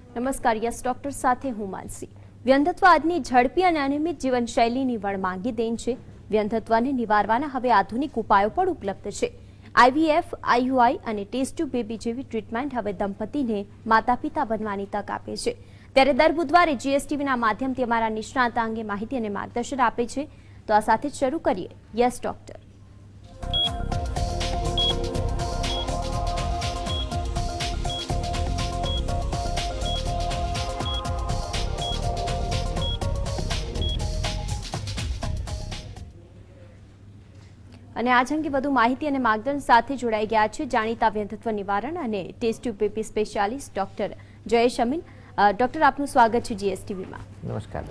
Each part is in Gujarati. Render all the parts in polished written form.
નમસ્કાર, યસ ડોક્ટર સાથે હું માનસી. વ્યંધત્વ આજની ઝડપી અને અનિયમિત જીવનશૈલીની વણમાંગી દેન છે. વ્યંધત્વને નિવારવાના હવે આધુનિક ઉપાયો પણ ઉપલબ્ધ છે. IVF, IUI અને ટેસ્ટ ટ્યુબ બેબી જેવી ટ્રીટમેન્ટ હવે દંપતીને માતા પિતા બનવાની તક આપે છે. ત્યારે દર બુધવારે GSTVના માધ્યમથી અમારા નિષ્ણાત અંગે માહિતી અને માર્ગદર્શન આપે છે. તો આ સાથે જ શરૂ કરીએ યસ ડોક્ટર. અને આજ અંગે વધુ માહિતી અને માર્ગદર્શન સાથે જોડાઈ ગયા છે જાણીતા વ્યંધત્વ નિવારણ અને test tube baby specialist doctor Jayesh Amin. Doctor, આપનું સ્વાગત છે GSTVમાં. નમસ્કાર.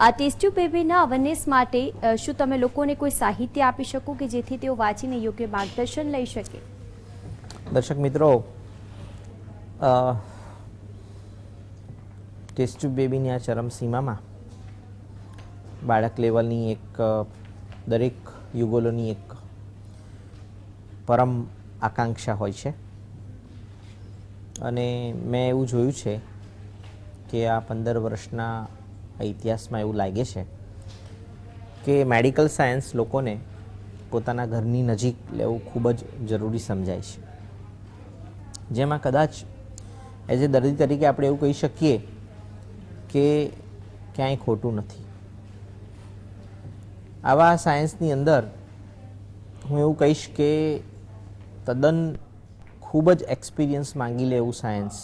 આ ટેસ્ટ ટ્યુબ બેબીના અવેરનેસ માટે શું તમે લોકોને કોઈ સાહિત્ય આપી શકો કે જેથી તેઓ વાંચીને યોગ્ય માર્ગદર્શન લઈ શકે? દર્શક મિત્રો, ટેસ્ટ ટ્યુબ બેબીની આ ચરમસીમામાં બાળક લેવલની એક દરેક યુગલોની એક પરમ આકાંક્ષા હોય છે. અને મેં એવું જોયું છે કે આ 15 વર્ષના ઇતિહાસમાં એવું લાગે છે કે મેડિકલ સાયન્સ લોકોને પોતાના ઘરની નજીક લેવું ખૂબ જ જરૂરી સમજાય છે. જેમાં કદાચ એઝ એ દર્દી તરીકે આપણે એવું કહી શકીએ કે ક્યાંય ખોટું નથી. આવા સાયન્સની અંદર હું એવું કહીશ કે તદ્દન ખૂબ જ એક્સપિરિયન્સ માંગી લે એવું સાયન્સ,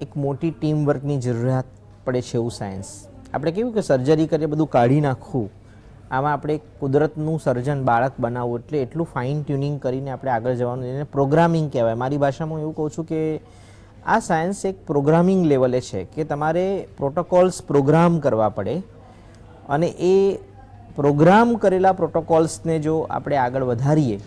એક મોટી ટીમ વર્કની જરૂરિયાત પડે છે એવું સાયન્સ. આપણે કેવું કે સર્જરી કરીએ બધું કાઢી નાખવું, આમાં આપણે કુદરતનું સર્જન બાળક બનાવવું એટલે એટલું ફાઇન ટ્યુનિંગ કરીને આપણે આગળ જવાનું, એને પ્રોગ્રામિંગ કહેવાય. મારી ભાષામાં હું એવું કહું છું કે આ સાયન્સ એક પ્રોગ્રામિંગ લેવલે છે કે તમારે પ્રોટોકોલ્સ પ્રોગ્રામ કરવા પડે અને એ પ્રોગ્રામ કરેલા પ્રોટોકોલ્સને જો આપણે આગળ વધારીએ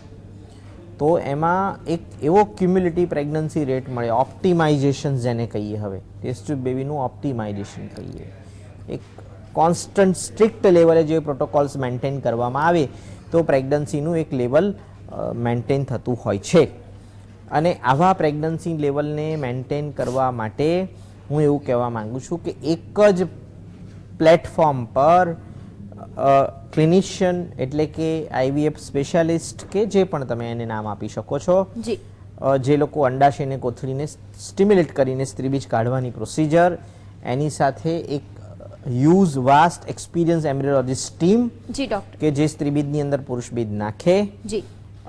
તો એમાં એક એવો ક્યુમ્યુલેટિવ પ્રેગ્નન્સી રેટ મળે, ઓપ્ટિમાઇઝેશન જેને કહીએ. હવે ટેસ્ટ ટ્યુબ બેબીનું ઓપ્ટિમાઇઝેશન કહીએ. એક કોન્સ્ટન્ટ સ્ટ્રિક્ટ લેવલે જે પ્રોટોકોલ્સ મેન્ટેન કરવામાં આવે તો પ્રેગ્નન્સીનું એક લેવલ મેન્ટેન થતું હોય છે. અને આવા પ્રેગ્નન્સી લેવલને મેન્ટેન કરવા માટે હું એવું કહેવા માગું છું કે એક જ પ્લેટફોર્મ પર ક્લિનિશિયન એટલે કે IVF સ્પેશિયાલિસ્ટ કે જે પણ તમે એને નામ આપી શકો છો, જે લોકો અંડાશયને કોથળીને સ્ટિમ્યુલેટ કરીને સ્ત્રીબીજ કાઢવાની પ્રોસિજર, એની સાથે એક યુઝ વાસ્ટ એક્સપિરિયન્સ એમ્બ્રિયોલોજિસ્ટ ટીમ કે જે સ્ત્રીબીજની અંદર પુરુષ બીજ નાખે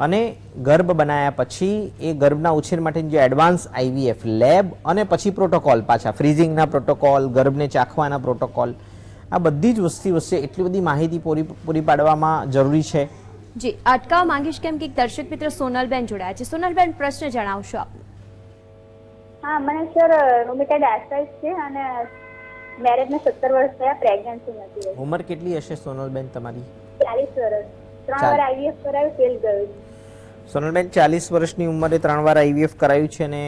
અને ગર્ભ બનાવ્યા પછી એ ગર્ભના ઉછેર માટેની જે એડવાન્સ IVF લેબ અને પછી પ્રોટોકોલ, પાછા ફ્રીઝિંગના પ્રોટોકોલ, ગર્ભને ચાખવાના પ્રોટોકોલ, આ બધી જ વસ્તુ વચ્ચે એટલી બધી માહિતી પૂરી પાડવામાં જરૂરી છે. જી, અટકાવ માંગીશ કેમ કે દર્શક મિત્ર સોનલબેન જોડાયા છે. સોનલબેન, પ્રશ્ન જણાવશો આપ? હા, મને સર રૂમેટાઇડ આર્થરાઇટિસ છે અને મેરેજને 17 વર્ષ થયા, પ્રેગ્નન્સી નથી. ઉંમર કેટલી હશે સોનલબેન તમારી? 40 વર્ષ. 3 વાર IVF કરાવ્યું, ફેલ ગયું. સોનલબેન, 40 વર્ષની ઉંમરે 3 વાર IVF કરાવ્યું છે અને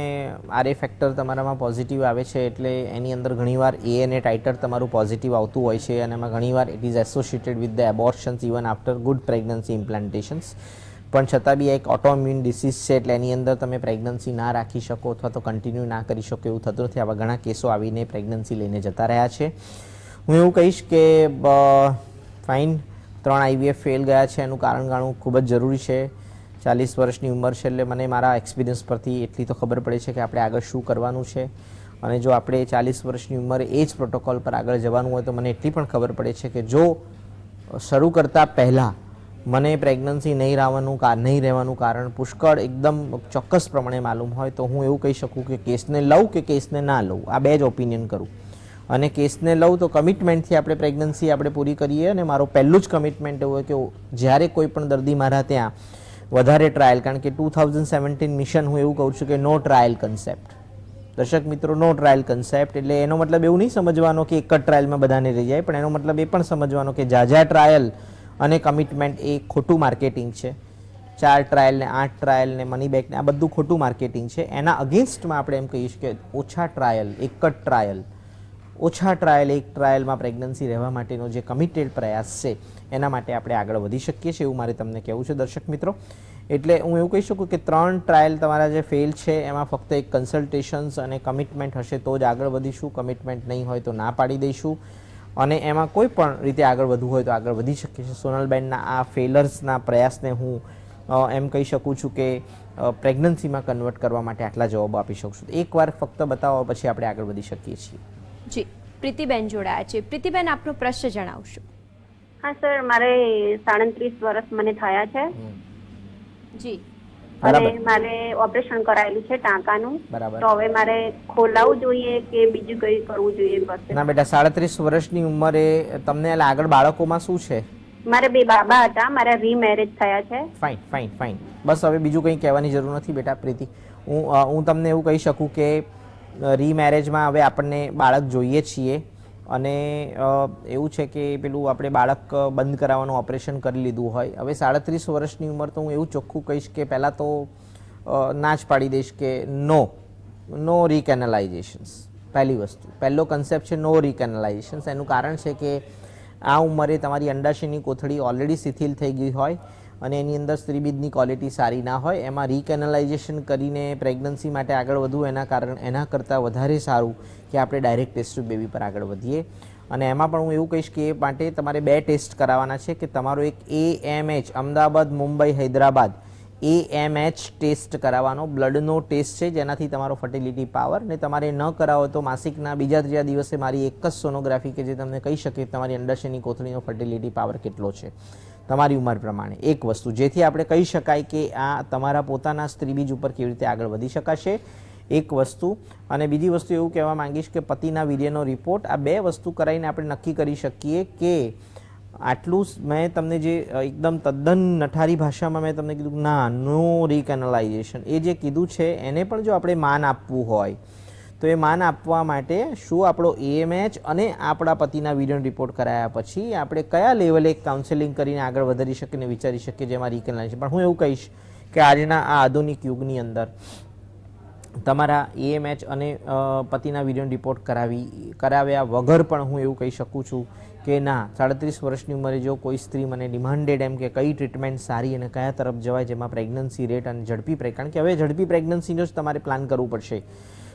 RA ફેક્ટર તમારામાં પોઝિટિવ આવે છે એટલે એની અંદર ઘણીવાર ANA ટાઇટર તમારું પોઝિટિવ આવતું હોય છે અને એમાં ઘણીવાર it is associated with the abortions even after good pregnancy implantations. પણ છતાં બી એક ઓટોઇમ્યુન ડિસીઝ છે એટલે એની અંદર તમે પ્રેગ્નન્સી ના રાખી શકો અથવા તો કન્ટિન્યુ ના કરી શકો એવું થતું નથી. આવા ઘણા કેસો આવીને પ્રેગ્નન્સી લઈને જતા રહ્યા છે. હું એવું કહીશ કે ફાઇન, 3 IVF ફેલ ગયા છે, એનું કારણ જાણવું ખૂબ જ જરૂરી છે. 40 વર્ષની ઉંમર છે એટલે મને મારા એક્સપિરિયન્સ પરથી એટલી તો ખબર પડે છે કે આપણે આગળ શું કરવાનું છે. અને જો આપણે 40 વર્ષની ઉંમરે એ જ પ્રોટોકોલ પર આગળ જવાનું હોય તો મને એટલી પણ ખબર પડે છે કે જો શરૂ કરતાં પહેલાં મને પ્રેગ્નન્સી નહીં રહેવાનું કારણ પુષ્કળ એકદમ ચોક્કસ પ્રમાણે માલુમ હોય તો હું એવું કહી શકું કે કેસને લઉં કે કેસને ના લઉં, આ બે જ ઓપિનિયન કરું. અને કેસને લઉં તો કમિટમેન્ટથી આપણે પ્રેગ્નન્સી આપણે પૂરી કરીએ. અને મારું પહેલું જ કમિટમેન્ટ એવું હોય કે જ્યારે કોઈ પણ દર્દી મારા ત્યાં વધારે ટ્રાયલ, કારણ કે 2017 મિશન હું એવું કહું છું કે નો ટ્રાયલ કન્સેપ્ટ. દર્શક મિત્રો, નો ટ્રાયલ કન્સેપ્ટ એટલે એનો મતલબ એવું નહીં સમજવાનો કે એક જ ટ્રાયલમાં બધાને રહી જાય, પણ એનો મતલબ એ પણ સમજવાનો કે જ્યાં ટ્રાયલ અને કમિટમેન્ટ એ ખોટું માર્કેટિંગ છે. 4 ટ્રાયલ ને 8 ટ્રાયલ ને મની બેક ને આ બધું ખોટું માર્કેટિંગ છે. એના અગેન્સ્ટમાં આપણે એમ કહીશું કે ઓછા ટ્રાયલ, એક જ ટ્રાયલ, ઓછા ટ્રાયલ, એક ટ્રાયલમાં પ્રેગ્નન્સી રહેવા માટેનો જે કમિટેડ પ્રયાસ છે એના માટે આપણે આગળ વધી શકીએ છીએ એવું મારે તમને કહેવું છે. દર્શક મિત્રો, એટલે હું એવું કહી શકું કે 3 ટ્રાયલ તમારા જે ફેલ છે એમાં ફક્ત એક કન્સલ્ટેશન્સ અને કમિટમેન્ટ હશે તો જ આગળ વધીશું. કમિટમેન્ટ નહીં હોય તો ના પાડી દઈશું અને એમાં કોઈ પણ રીતે આગળ વધવું હોય તો આગળ વધી શકીએ છીએ. સોનલબેનના આ ફેલર્સના પ્રયાસને હું એમ કહી શકું છું કે પ્રેગ્નન્સીમાં કન્વર્ટ કરવા માટે આટલા જવાબો આપી શકું છું. એકવાર ફક્ત બતાવો પછી આપણે આગળ વધી શકીએ છીએ. જી, પ્રીતિબેન જોડાયા છે. પ્રીતિબેન, આપનો પ્રશ્ન જણાવશો. હા સર, મારે 37 વર્ષ મને થયા છે જી, અને મારે ઓપરેશન કરાયેલું છે ટાંકાનું. બરાબર. તો હવે મારે ખોલાવવું જોઈએ કે બીજું કંઈ કરવું જોઈએ? બસ ના બેટા, 37 વર્ષની ઉંમરે તમને આગળ બાળકોમાં શું છે? મારે 2 બાબા હતા, મારા રીમેરેજ થયા છે. ફાઇન ફાઇન ફાઇન, બસ હવે બીજું કંઈ કહેવાની જરૂર નથી બેટા. પ્રીતિ, હું તમને એવું કહી શકું કે રીમેરેજમાં હવે આપણને બાળક જોઈએ છીએ અને એવું છે કે પેલું આપણે બાળક બંધ કરાવવાનું ઓપરેશન કરી લીધું હોય. હવે 37 વર્ષની ઉંમર તો હું એવું ચોખ્ખું કહીશ કે પહેલાં તો ના જ પાડી દઈશ કે નો રીકેનલાઇઝેશન્સ. પહેલી વસ્તુ, પહેલો કન્સેપ્ટ છે નો રીકેનલાઇઝેશન્સ. એનું કારણ છે કે આ ઉંમરે તમારી અંડાશયની કોથળી ઓલરેડી શિથિલ થઈ ગઈ હોય અને એની અંદર સ્ત્રીબીજની ક્વોલિટી સારી ના હોય. એમાં રીકેનલાઇઝેશન કરીને પ્રેગ્નન્સી માટે આગળ વધવું એના કરતાં વધારે સારું કે આપણે ડાયરેક્ટ ટેસ્ટ ટ્યુબ બેબી પર આગળ વધીએ. અને એમાં પણ હું એવું કહીશ કે એ માટે તમારે 2 ટેસ્ટ કરાવવાના છે કે તમારો એક AMH Ahmedabad, Mumbai, Hyderabad AMH test કરાવવાનો, બ્લડનો ટેસ્ટ છે જેનાથી તમારો ફર્ટિલિટી પાવર, ને તમારે ન કરાવો તો માસિકના બીજા 3જા દિવસે મારી એક જ સોનોગ્રાફી કે જે તમને કહી શકે તમારી અંડાશયની કોથળીનો ફર્ટિલિટી પાવર કેટલો છે તમારી ઉંમર પ્રમાણે. એક વસ્તુ જેથી આપણે કહી શકાય કે આ તમારા પોતાના સ્ત્રીબીજ ઉપર કેવી રીતે આગળ વધી શકાશે, એક વસ્તુ. અને બીજી વસ્તુ એવું કહેવા માંગીશ કે પતિના વીર્યનો રિપોર્ટ, આ 2 વસ્તુ કરાવીને આપણે નક્કી કરી શકીએ કે આટલું મેં તમને જે એકદમ તદ્દન નઠારી ભાષામાં મેં તમને કીધું ના નો રીકેનલાઇઝેશન, એ જે કીધું છે એને પણ જો આપણે માન આપવું હોય તો એ માન આપવા માટે શું આપણો AMH અને આપણા પતિના વીર્યનો રિપોર્ટ કરાયા પછી આપણે કયા લેવલે કાઉન્સેલિંગ કરીને આગળ વધારી શકીએ અને વિચારી શકીએ જેમાં રીકેનલાઇઝેશન. પણ હું એવું કહીશ કે આજના આ આધુનિક યુગની અંદર તમારા AMH અને પતિના વીર્યનો રિપોર્ટ કરાવ્યા વગર પણ હું એવું કહી શકું છું કે ના, 37 વર્ષની ઉંમરે જો કોઈ સ્ત્રી મને ડિમાન્ડેડ એમ કે કઈ ટ્રીટમેન્ટ સારી અને કયા તરફ જવાય જેમાં પ્રેગ્નન્સી રેટ અને ઝડપી કારણ કે હવે ઝડપી પ્રેગ્નન્સીનો જ તમારે પ્લાન કરવું પડશે,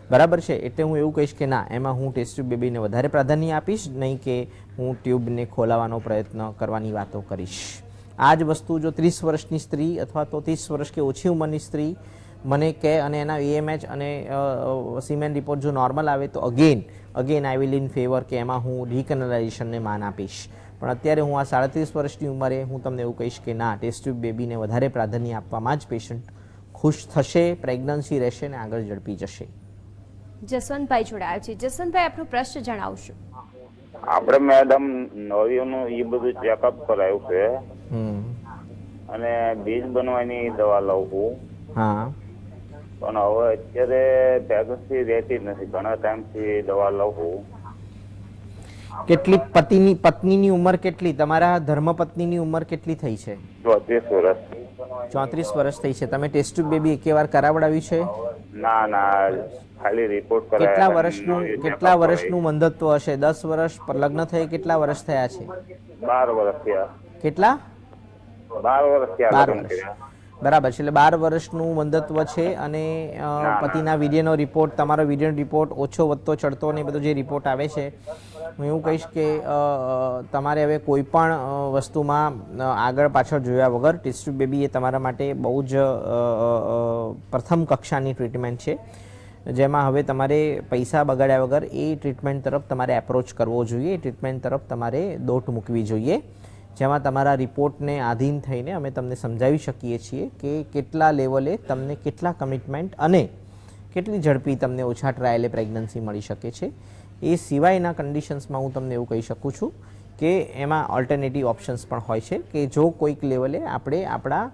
બરાબર છે. એટલે હું એવું કહીશ કે ના, એમાં હું ટેસ્ટ ટ્યુબ બેબીને વધારે પ્રાધાન્ય આપીશ, નહીં કે હું ટ્યુબને ખોલાવવાનો પ્રયત્ન કરવાની વાતો કરીશ. આ જ વસ્તુ જો 30 વર્ષની સ્ત્રી અથવા તો 30 વર્ષ કે ઓછી ઉંમરની સ્ત્રી મને કહે અને એના AMH અને સીમેન રિપોર્ટ જો નોર્મલ આવે તો again I will in favour કે એમાં હું રીકેનલાઇઝેશનને માન આપીશ. પણ અત્યારે હું આ 37 વર્ષની ઉંમરે હું તમને એવું કહીશ કે ના, ટેસ્ટ ટ્યુબ બેબીને વધારે પ્રાધાન્ય આપવામાં જ પેશન્ટ ખુશ થશે, પ્રેગ્નન્સી રહેશે ને આગળ ઝડપી જશે. જસવંતભાઈ જોડાયા છે. જસવંતભાઈ, આપનો પ્રશ્ન જણાવશો. આપણે મેડમ નળીઓનું એ બધું ચેકઅપ કરાયું છે અને બીજ બનવાની દવા લઉં છું. હા, પણ હવે અત્યારે પ્રેગ્નન્સી રહેતી જ નથી, ઘણા ટાઈમથી દવા લઉં છું. કેટલી પત્નીની ઉંમર કેટલી? તમારા ધર્મપત્નીની ઉંમર કેટલી થઈ છે? 34 વર્ષ. 34 વર્ષ થઈ છે. તમે ટેસ્ટ ટ્યુબ બેબી એકેવાર કરાવડાવી છે? ના, ખાલી રિપોર્ટ કેટલા કરાયા. કેટલા વર્ષનું મંદત્વ હશે? 10 વર્ષ પર લગ્ન થઈ કેટલા વર્ષ થયા છે? 12 વર્ષ થયા. કેટલા? 12 વર્ષ થયા. 12 વર્ષ, બરાબર છે. એટલે 12 વર્ષનું મંદત્વ છે અને પતિના વીર્યનો રિપોર્ટ, તમારો વીર્યનો રિપોર્ટ ઓછો વધતો ચડતો ને બધો જે રિપોર્ટ આવે છે, હું એવું કહીશ કે તમારે હવે કોઈ પણ વસ્તુમાં આગળ પાછળ જોયા વગર ટેસ્ટ ટ્યુબ બેબી એ તમારા માટે બહુ જ પ્રથમ કક્ષાની ટ્રીટમેન્ટ છે, જેમાં હવે તમારે પૈસા બગાડ્યા વગર એ ટ્રીટમેન્ટ તરફ તમારે એપ્રોચ કરવો જોઈએ, એ ટ્રીટમેન્ટ તરફ તમારે દોટ મૂકવી જોઈએ, જેમાં તમારા રિપોર્ટને આધીન થઈને અમે તમને સમજાવી શકીએ છીએ કે કેટલા લેવલે તમને કેટલા કમિટમેન્ટ અને કેટલી ઝડપી તમને ઓછા ટ્રાયલે પ્રેગ્નન્સી મળી શકે છે. એ સિવાયના કન્ડિશન્સમાં હું તમને એવું કહી શકું છું કે એમાં ઓલ્ટરનેટિવ ઓપ્શન્સ પણ હોય છે કે જો કોઈક લેવલે આપણે આપણા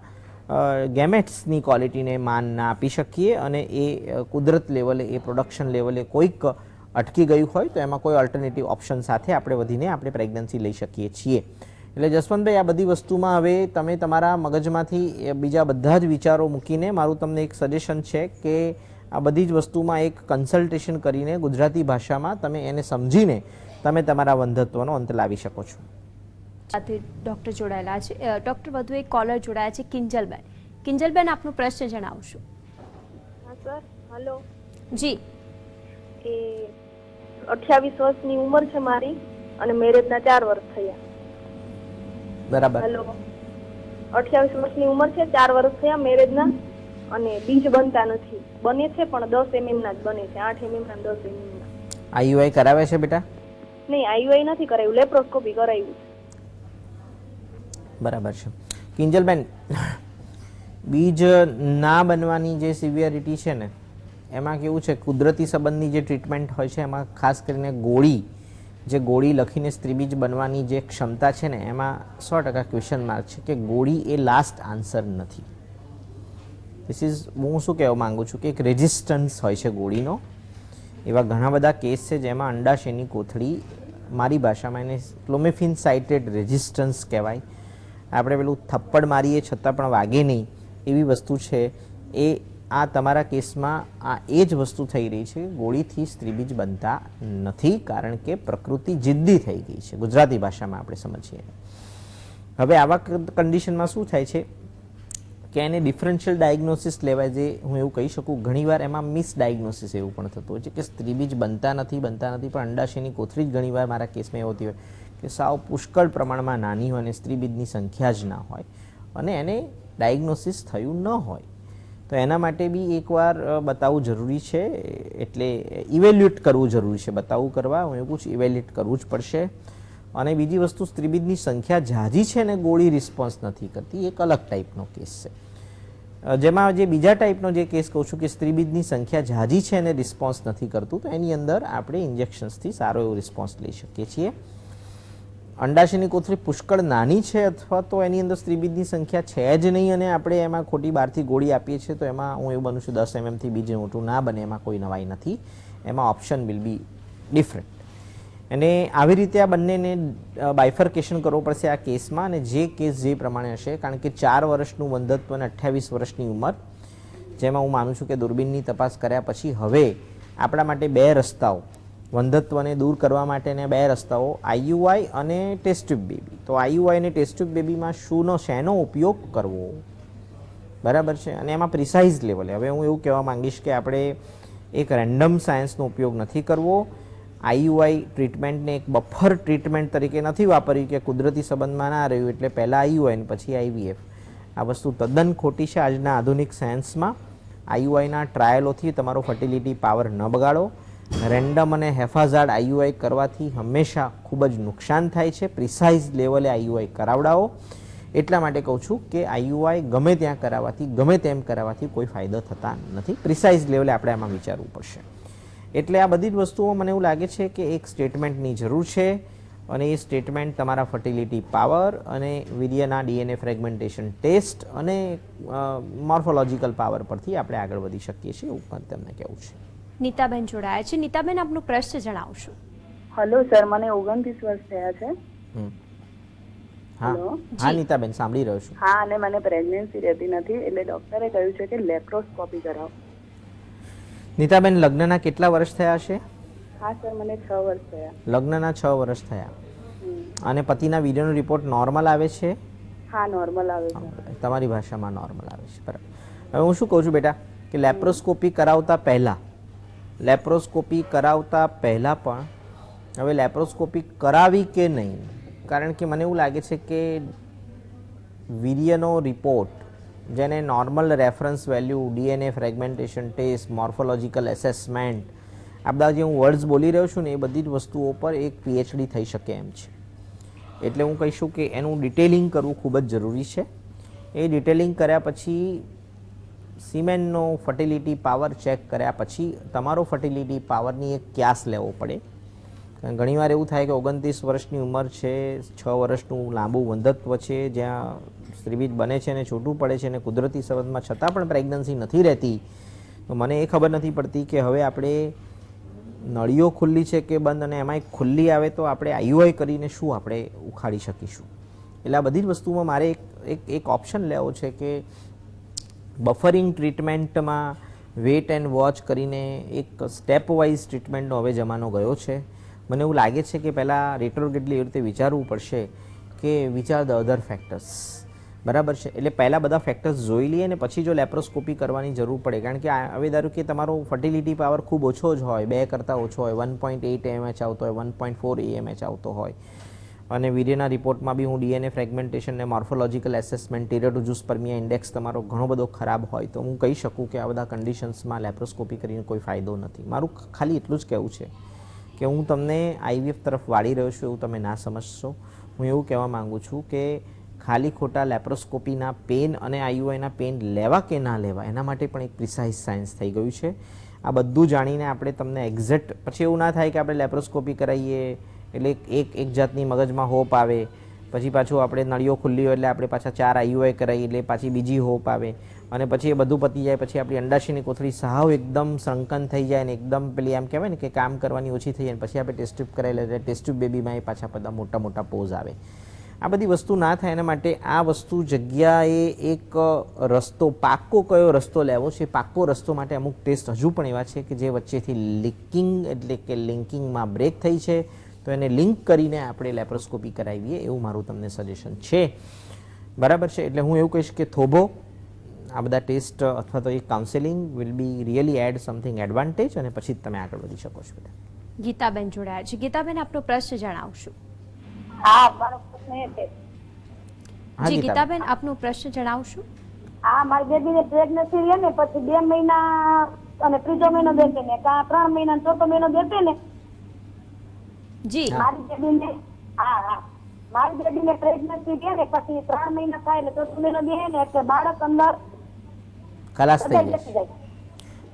ગેમેટ્સની ક્વોલિટીને માન ના આપી શકીએ અને એ કુદરત લેવલે, એ પ્રોડક્શન લેવલે કોઈક અટકી ગયું હોય તો એમાં કોઈ ઓલ્ટરનેટિવ ઓપ્શન સાથે આપણે વધીને આપણે પ્રેગ્નન્સી લઈ શકીએ છીએ. એટલે જસવંતભાઈ, આ બધી વસ્તુમાં હવે તમે તમારા મગજમાંથી બીજા બધા જ વિચારો મૂકીને મારું તમને એક સજેશન છે કે આ બધી જ વસ્તુમાં એક કન્સલ્ટેશન કરીને ગુજરાતી ભાષામાં તમે એને સમજીને તમે તમારા વંધત્વનો અંત લાવી શકો છો. સાથે ડૉક્ટર જોડાયેલા છે. ડૉક્ટર, વધુ એક કોલર જોડાયા છે, કિંજલબેન. કિંજલબેન આપનો પ્રશ્ન જણાવશો. હા સર, હેલો. જી. એ 28 વર્ષની ઉંમર છે મારી અને મેરેજના 4 વર્ષ થયા. બરાબર. હેલો. 28 વર્ષની ઉંમર છે, 4 વર્ષ થયા મેરેજના અને બીજ બનતા નથી. બને છે પણ 10 mm ના જ બને છે, 8 mm ના 10 mm ના. આઈયુઆઈ કરાવે છે બેટા? નહીં, આઈયુઆઈ નથી કરાવ્યું, લેપ્રોસ્કોપી કરાવ્યું. બરાબર છે. કિંજલબેન, બીજ ના બનવાની જે સિવિયરિટી છે ને એમાં કેવું છે, કુદરતી સંબંધની જે ટ્રીટમેન્ટ હોય છે એમાં ખાસ કરીને ગોળી લખીને સ્ત્રીબીજ બનવાની જે ક્ષમતા છે ને એમાં 100% ક્વેશ્ચન માર્ક છે કે ગોળી એ લાસ્ટ આન્સર નથી. ધીસ ઇઝ, હું શું કહેવા માંગુ છું કે એક રેઝિસ્ટન્સ હોય છે ગોળીનો. એવા ઘણા બધા કેસ છે જેમાં અંડાશયની કોથળી, મારી ભાષામાં એને ક્લોમિફિન સાઇટેડ રેઝિસ્ટન્સ કહેવાય. આપણે પેલું થપ્પડ મારીએ છતાં પણ વાગે નહીં એવી વસ્તુ છે. એ આ તમારા કેસમાં આ એ જ વસ્તુ થઈ રહી છે. ગોળીથી સ્ત્રીબીજ બનતા નથી કારણ કે પ્રકૃતિ જિદ્દી થઈ ગઈ છે, ગુજરાતી ભાષામાં આપણે સમજીએ. હવે આવા કન્ડિશનમાં શું થાય છે કે એને ડિફરન્શિયલ ડાયગ્નોસિસ લેવાય. જે હું એવું કહી શકું, ઘણીવાર એમાં મિસડાયગ્નોસિસ એવું પણ થતું હોય છે કે સ્ત્રીબીજ બનતા નથી પણ અંડાશયની કોથળી જ ઘણીવાર મારા કેસમાં એવું હોય કે સાવ પુષ્કળ પ્રમાણમાં નાની હોય અને સ્ત્રીબીજની સંખ્યા જ ના હોય અને એને ડાયગ્નોસિસ થયું ન હોય. તો એના માટે બી એકવાર બતાવવું જરૂરી છે, એટલે ઇવેલ્યુએટ કરવું જરૂરી છે. બતાવવું કરવા હું એવું કહું છું, ઇવેલ્યુએટ કરવું જ પડશે. અને બીજી વસ્તુ, સ્ત્રીબીજની સંખ્યા ઝાઝી છે ને ગોળી રિસ્પોન્સ નથી કરતી, એક અલગ ટાઈપનો કેસ છે. જેમાં જે બીજા ટાઈપનો જે કેસ કહું છું કે સ્ત્રીબીજની સંખ્યા ઝાઝી છે અને રિસ્પોન્સ નથી કરતું, તો એની અંદર આપણે ઇન્જેક્શન્સથી સારો એવો રિસ્પોન્સ લઈ શકીએ છીએ. અંડાશયની કોથળી પુષ્કળ નાની છે અથવા તો એની અંદર સ્ત્રીબીજની સંખ્યા છે જ નહીં અને આપણે એમાં ખોટી બહારથી ગોળી આપીએ છીએ, તો એમાં હું એવું બનું છું 10 mm થી બીજ મોટું ના બને, એમાં કોઈ નવાઈ નથી. એમાં ઓપ્શન વિલ બી ડિફરન્ટ. અને આવી રીતે આ બંનેને બાયફર્કેશન કરવું પડશે આ કેસમાં. અને જે કેસ જે પ્રમાણે હશે, કારણ કે 4 વર્ષનું વંધત્વ અને 28 વર્ષની ઉંમર, જેમાં હું માનું છું કે દૂરબીનની તપાસ કર્યા પછી હવે આપણા માટે 2 રસ્તાઓ, વંધત્વને દૂર કરવા માટેના 2 રસ્તાઓ, આઈયુઆઈ અને ટેસ્ટ ટ્યુબ બેબી. તો આઈયુઆઈ અને ટેસ્ટ ટ્યુબ બેબીમાં શેનો ઉપયોગ કરવો, બરાબર છે. અને એમાં પ્રિસાઇઝ લેવલે હવે હું એવું કહેવા માંગીશ કે આપણે એક રેન્ડમ સાયન્સનો ઉપયોગ નથી કરવો. આઈયુઆઈ ટ્રીટમેન્ટને એક બફર ટ્રીટમેન્ટ તરીકે નથી વાપરવી કે કુદરતી સંબંધમાં ના રહ્યું એટલે પહેલાં આઈયુઆઈ અને પછી આઈવીએફ. આ વસ્તુ તદ્દન ખોટી છે આજના આધુનિક સાયન્સમાં. આઈયુઆઈના ટ્રાયલોથી તમારો ફર્ટિલિટી પાવર ન બગાડો. રેન્ડમ અને હેફાઝાર્ડ આઈયુઆઈ કરવાથી હંમેશા ખૂબ જ નુકસાન થાય છે. પ્રિસાઇઝ લેવલે આઈયુઆઈ કરાવડાવો. એટલા માટે કહું છું કે આઈયુઆઈ ગમે ત્યાં કરાવવાથી, ગમે તેમ કરાવવાથી કોઈ ફાયદો થતા નથી. પ્રિસાઇઝ લેવલે આપણે આમાં વિચારવું પડશે. એટલે આ બધી જ વસ્તુઓ મને એવું લાગે છે કે એક સ્ટેટમેન્ટની જરૂર છે અને એ સ્ટેટમેન્ટ તમારા ફર્ટિલિટી પાવર અને વીર્યના ડીએનએ ફ્રેગમેન્ટેશન ટેસ્ટ અને મોર્ફોલોજીકલ પાવર પરથી આપણે આગળ વધી શકીએ છીએ, એવું પણ તમને કહેવું છે. નીતાબેન જોડાયા છે. નીતાબેન, આપનો પ્રશ્ન જણાવશો. હેલો સર, મને 29 વર્ષ થયા છે. હા નીતાબેન, સાંભળી રહ્યો છું. હા, અને મને પ્રેગ્નન્સી રહેતી નથી એટલે ડોક્ટરે કહ્યું છે કે લેપ્રોસ્કોપી કરાવો. નીતાબેન, લગ્નના કેટલા વર્ષ થયા છે? હા સર, મને 6 વર્ષ થયા. લગ્નના 6 વર્ષ થયા. અને પતિના વીર્યનો રિપોર્ટ નોર્મલ આવે છે? હા, નોર્મલ આવે છે. તમારી ભાષામાં નોર્મલ આવે છે, બરાબર. હવે હું શું કહું છું બેટા કે લેપ્રોસ્કોપી કરાવતા પહેલાં પણ હવે લેપ્રોસ્કોપી કરાવી કે નહીં, કારણ કે મને એવું લાગે છે કે વીર્યનો રિપોર્ટ, જેને normal reference value, DNA fragmentation test, morphological assessment, આ બધા જે હું વર્ડ્સ બોલી રહ્યો છું ને એ બધી જ વસ્તુઓ પર એક પીએચડી થઈ શકે એમ છે. એટલે હું કહીશું કે એનું ડિટેલિંગ કરવું ખૂબ જ જરૂરી છે. એ ડિટેલિંગ કર્યા પછી સિમેનનો ફર્ટિલિટી પાવર ચેક કર્યા પછી તમારો ફર્ટિલિટી પાવરની એક ક્યાસ લેવો પડે. ઘણીવાર એવું થાય કે 29 વર્ષની ઉંમર છે, 6 વર્ષનું લાંબુ વંધત્વ છે, જ્યાં સ્ત્રીબીજ બને છે અને છૂટું પડે છે અને કુદરતી સંબંધમાં છતાં પણ પ્રેગ્નન્સી નથી રહેતી. તો મને એ ખબર નથી પડતી કે હવે આપણે નળીઓ ખુલ્લી છે કે બંધ, અને એમાં એક ખુલ્લી આવે તો આપણે આઈયુઆઈ કરીને શું આપણે ઉખાડી શકીશું. એટલે આ બધી જ વસ્તુમાં મારે એક ઓપ્શન લેવો છે કે બફરિંગ ટ્રીટમેન્ટમાં વેઇટ એન્ડ વોચ કરીને એક સ્ટેપ વાઇઝ ટ્રીટમેન્ટનો હવે જમાનો ગયો છે. મને એવું લાગે છે કે પહેલાં રેટ્રોગ્રેડલી એવી રીતે વિચારવું પડશે કે વિચાર ધ અધર ફેક્ટર્સ. બરાબર છે. એટલે પહેલાં બધા ફેક્ટર્સ જોઈ લઈએ ને પછી જો લેપ્રોસ્કોપી કરવાની જરૂર પડે, કારણ કે હવે ધારો કે તમારો ફર્ટિલિટી પાવર ખૂબ ઓછો જ હોય, 2 કરતાં ઓછો હોય, 1.8 AMH આવતો હોય, 1.4 AMH આવતો હોય, અને વીર્યના રિપોર્ટમાં બી હું DNA ફ્રેગમેન્ટેશન ને મોર્ફોલોજીકલ એસેસમેન્ટ, ટીરેટોજુસ્પર્મિયા ઇન્ડેક્સ તમારો ઘણો બધો ખરાબ હોય તો હું કહી શકું કે આ બધા કન્ડિશન્સમાં લેપ્રોસ્કોપી કરીને કોઈ ફાયદો નથી. મારું ખાલી એટલું જ કહેવું છે કે હું તમને IVF તરફ વાળી રહ્યો છું એવું તમે ના સમજશો. હું એવું કહેવા માગું છું કે ખાલી ખોટા લેપ્રોસ્કોપીના પેન અને IUIના પેન લેવા કે ના લેવા એના માટે પણ એક પ્રિસાઇઝ સાયન્સ થઈ ગયું છે. આ બધું જાણીને આપણે તમને એક્ઝેક્ટ પછી એવું ના થાય કે આપણે લેપ્રોસ્કોપી કરાવીએ એટલે એક જાતની મગજમાં હોપ આવે, પછી પાછું આપણે નળીઓ ખુલ્લી હોય એટલે આપણે પાછા 4 IUI કરાવીએ એટલે પાછી બીજી હોપ આવે, અને પછી એ બધું પતી જાય પછી આપણી અંડાશયની કોથળી સાવ એકદમ સંકન થઈ જાય ને એકદમ પેલી એમ કહેવાય ને કે કામ કરવાની ઓછી થઈ જાય ને પછી આપણે ટેસ્ટ ટ્યુબ કરાવી લઈએ એટલે ટેસ્ટ ટ્યુબ બેબીમાં એ પાછા બધા મોટા મોટા પોઝ આવે. આ બધી વસ્તુ ના થાય એના માટે આ વસ્તુ જગ્યાએ એક રસ્તો, પાક્કો કયો રસ્તો લેવો છે, પાક્કો રસ્તો માટે અમુક ટેસ્ટ હજુ પણ એવા છે કે જે વચ્ચેથી લિંકિંગ એટલે કે લિંકિંગમાં બ્રેક થઈ છે તો એને લિંક કરીને આપણે લેપ્રોસ્કોપી કરાવીએ એવું મારું તમને સજેશન છે. બરાબર છે. એટલે હું એવું કહીશ કે થોભો આ બધા ટેસ્ટ અથવા તો એક counselling will be really add something advantage અને પછી તમે આગળ વધી શકો છો. ગીતાબેન જોડાયા છે. ગીતાબેન, આપનો પ્રશ્ન જણાવશો. હા, મારો પ્રશ્ન એ છે. જી ગીતાબેન, આપનો પ્રશ્ન જણાવશો. હા, મારી બેબીને પ્રેગ્નન્સી રહે ને પછી 2 મહિના અને 3જો મહિનો દેશે ને 3 મહિના અને 4થો મહિનો દેશે ને જી મારી બેબીને મારી બેબીને પ્રેગ્નન્સી રહે ને પછી 3 મહિના થાય એટલે 4થો મહિનો દે ને એટલે બાળક અંદર ખલાસ થઈ જાય,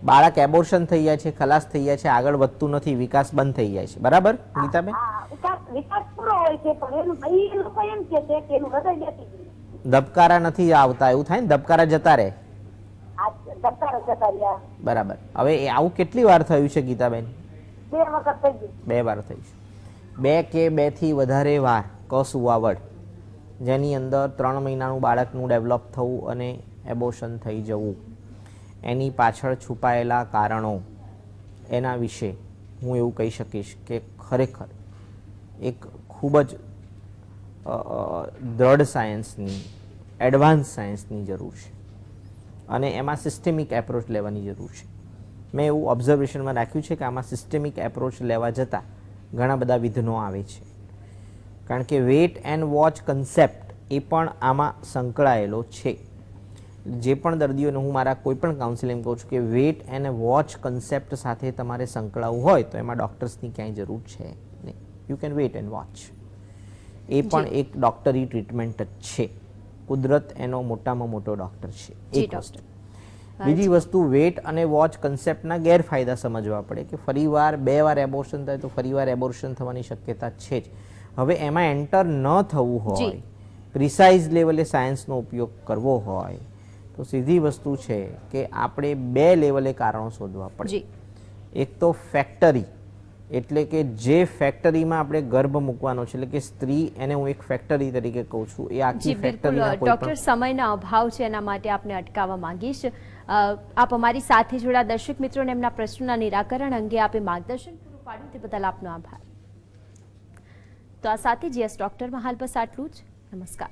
બાળક એબોર્શન થઈ જાય છે, ખલાસ થઈ જાય છે, આગળ વધતું નથી, વિકાસ બંધ થઈ જાય છે. બરાબર ગીતાબેન? વિકાસ પૂરો હોય છે પણ એ લોકો એમ કે છે કે એનું હૃદય બેસી ગયું. ધબકારા નથી આવતા એવું થાય ને, ધબકારા જતા રહે. ધબકારા જતા રહ્યા. બરાબર. હવે આવું કેટલી વાર થયું છે ગીતાબેન? 2 વખત થઈ ગયું. 2 વાર થયું છે. 2 કે 2 થી વધારે વાર કસુવાવડ જેની અંદર 3 મહિનાનું બાળકનું ડેવલપ થવું અને એબોર્શન થઈ જવું, એની પાછળ છુપાયેલા કારણો, એના વિશે હું એવું કહી શકીશ કે ખરેખર એક ખૂબ જ દ્રઢ સાયન્સની, એડવાન્સ સાયન્સની જરૂર છે અને એમાં સિસ્ટેમિક એપ્રોચ લેવાની જરૂર છે. મેં એવું ઓબ્ઝર્વેશનમાં રાખ્યું છે કે આમાં સિસ્ટેમિક એપ્રોચ લેવા જતાં ઘણા બધા વિઘ્નો આવે છે, કારણ કે વેઇટ એન્ડ વોચ કન્સેપ્ટ એ પણ આમાં સંકળાયેલો છે. જે પણ દર્દીઓને હું મારા કોઈ પણ કાઉન્સિલિંગ કહું છું કે વેઇટ એન્ડ વોચ કન્સેપ્ટ સાથે તમારે સંકળાવવું હોય તો એમાં ડૉક્ટર્સની ક્યાંય જરૂર છે નહીં. You can wait and watch. એ પણ એક ડૉક્ટરી ટ્રીટમેન્ટ જ છે. કુદરત એનો મોટામાં મોટો ડૉક્ટર છે. એક વસ્તુ. બીજી વસ્તુ, વેટ અને વોચ કન્સેપ્ટના ગેરફાયદા સમજવા પડે કે ફરીવાર 2 વાર એબોર્શન થાય તો ફરીવાર એબોર્શન થવાની શક્યતા છે જ. હવે એમાં એન્ટર ન થવું હોય, પ્રિસાઇઝ લેવલે સાયન્સનો ઉપયોગ કરવો હોય તો સીધી વસ્તુ છે કે આપણે 2 લેવલે કારણો શોધવા પડે. એક તો ફેક્ટરી, એટલે કે જે ફેક્ટરીમાં આપણે ગર્ભ મૂકવાનો છે, એટલે કે સ્ત્રી, એને હું એક ફેક્ટરી તરીકે કહું છું. એ આખી ફેક્ટરીના કોઈ ડોક્ટર, સમયના અભાવ છે એના માટે આપને અટકાવવા માંગીશ. આપ અમારી સાથે જોડા દર્શક મિત્રોને એમના પ્રશ્નોના નિરાકરણ અંગે આપે માર્ગદર્શન પૂરું પાડ્યું તે બદલ આપનો આભાર. તો આ સાથે GS ડોક્ટરમાં હાલ બસ આટલું જ. નમસ્કાર.